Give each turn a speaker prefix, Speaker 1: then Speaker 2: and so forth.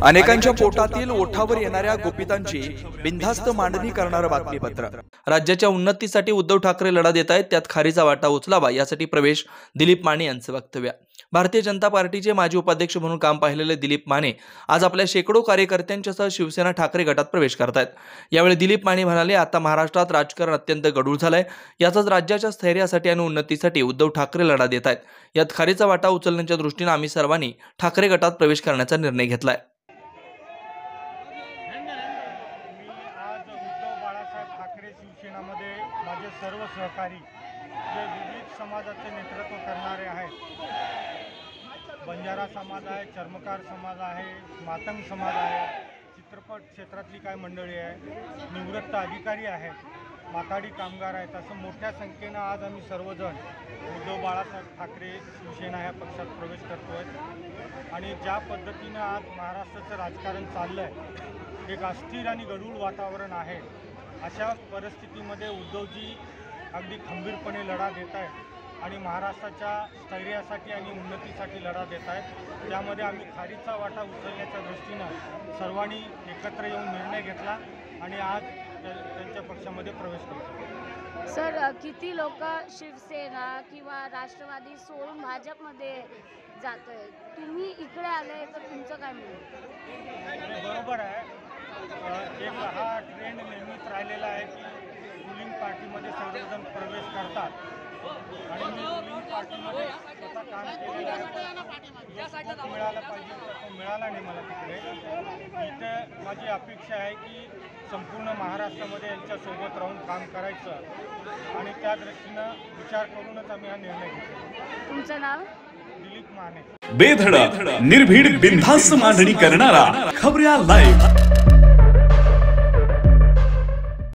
Speaker 1: अनेकांच्या पोटातील ओठावर येणाऱ्या गुपितांची बिनधास्त मांडणी करणारं बातमीपत्र। राज्याच्या उन्नतीसाठी उद्धव ठाकरे लढा देत आहेत, त्यात खारीचा वाटा उचलावा यासाठी प्रवेश दिलीप माने यांचं वक्तव्य। भारतीय जनता पार्टीचे माजी उपाध्यक्ष म्हणून काम पाहिलेले दिलीप माने आज आपल्या शेकडो कार्यकर्त्यांच्यासह शिवसेना ठाकरे गटात प्रवेश करतायत। यावेळी दिलीप माने म्हणाले, आता महाराष्ट्रात राजकारण अत्यंत गढूळ झालंय, याचाच राज्याच्या स्थैर्यासाठी आणि उन्नतीसाठी उद्धव ठाकरे लढा देत आहेत। यात खारीचा वाटा उचलण्याच्या दृष्टीने आम्ही सर्वांनी ठाकरे गटात प्रवेश करण्याचा निर्णय घेतलाय।
Speaker 2: शिवसेनेमध्ये माझे सर्व सहकारी जे विविध समाजाचे नेतृत्व करणारे आहेत, बंजारा समाज आहे, चर्मकार समाज आहे, मातंग समाज आहे, चित्रपट क्षेत्रातली काय मंडळी आहे, निवृत्त अधिकारी आहेत, माथाडी कामगार आहेत, असं मोठ्या संख्येनं आज आम्ही सर्वजण उद्धव बाळासाहेब ठाकरे शिवसेना ह्या पक्षात प्रवेश करतो आहे। आणि ज्या पद्धतीनं आज महाराष्ट्राचं राजकारण चाललं आहे, एक अस्थिर आणि गढूळ वातावरण आहे, अशा परिस्थितीमध्ये उद्धवजी अगदी खंबीरपणे लढा देत आहेत आणि महाराष्ट्राच्या स्थैर्यासाठी आणि उन्नतीसाठी लढा देत आहेत। त्यामध्ये आम्ही खारीचा वाटा उचलण्याच्या दृष्टीनं सर्वांनी एकत्र येऊन निर्णय घेतला आणि आज त्यांच्या पक्षामध्ये प्रवेश करतो।
Speaker 3: सर, किती लोक शिवसेना किंवा राष्ट्रवादी सोडून भाजपमध्ये जातोय, तुम्ही इकडे आले तर तुमचं काय म्हणणं?
Speaker 2: बरोबर आहे, एक हा ट्रेंड नेहमीच राहिलेला आहे की रुलिंग पार्टीमध्ये सर्वजण प्रवेश करतात आणि मी रुलिंग पार्टीमध्ये स्वतः काम केलेलं आहे, तो मिळाला पाहिजे तो मिळाला नाही मला तिकडे। इथे माझी अपेक्षा आहे की संपूर्ण महाराष्ट्रामध्ये यांच्यासोबत राहून काम करायचं आणि त्या दृष्टीनं विचार करूनच आम्ही हा निर्णय घेतला।
Speaker 3: तुमचं नाव?
Speaker 2: दिलीप माने।
Speaker 4: बेधडक निर्भीड बिनधास्त मांडणी करणारा खबऱ्या लाईव्ह।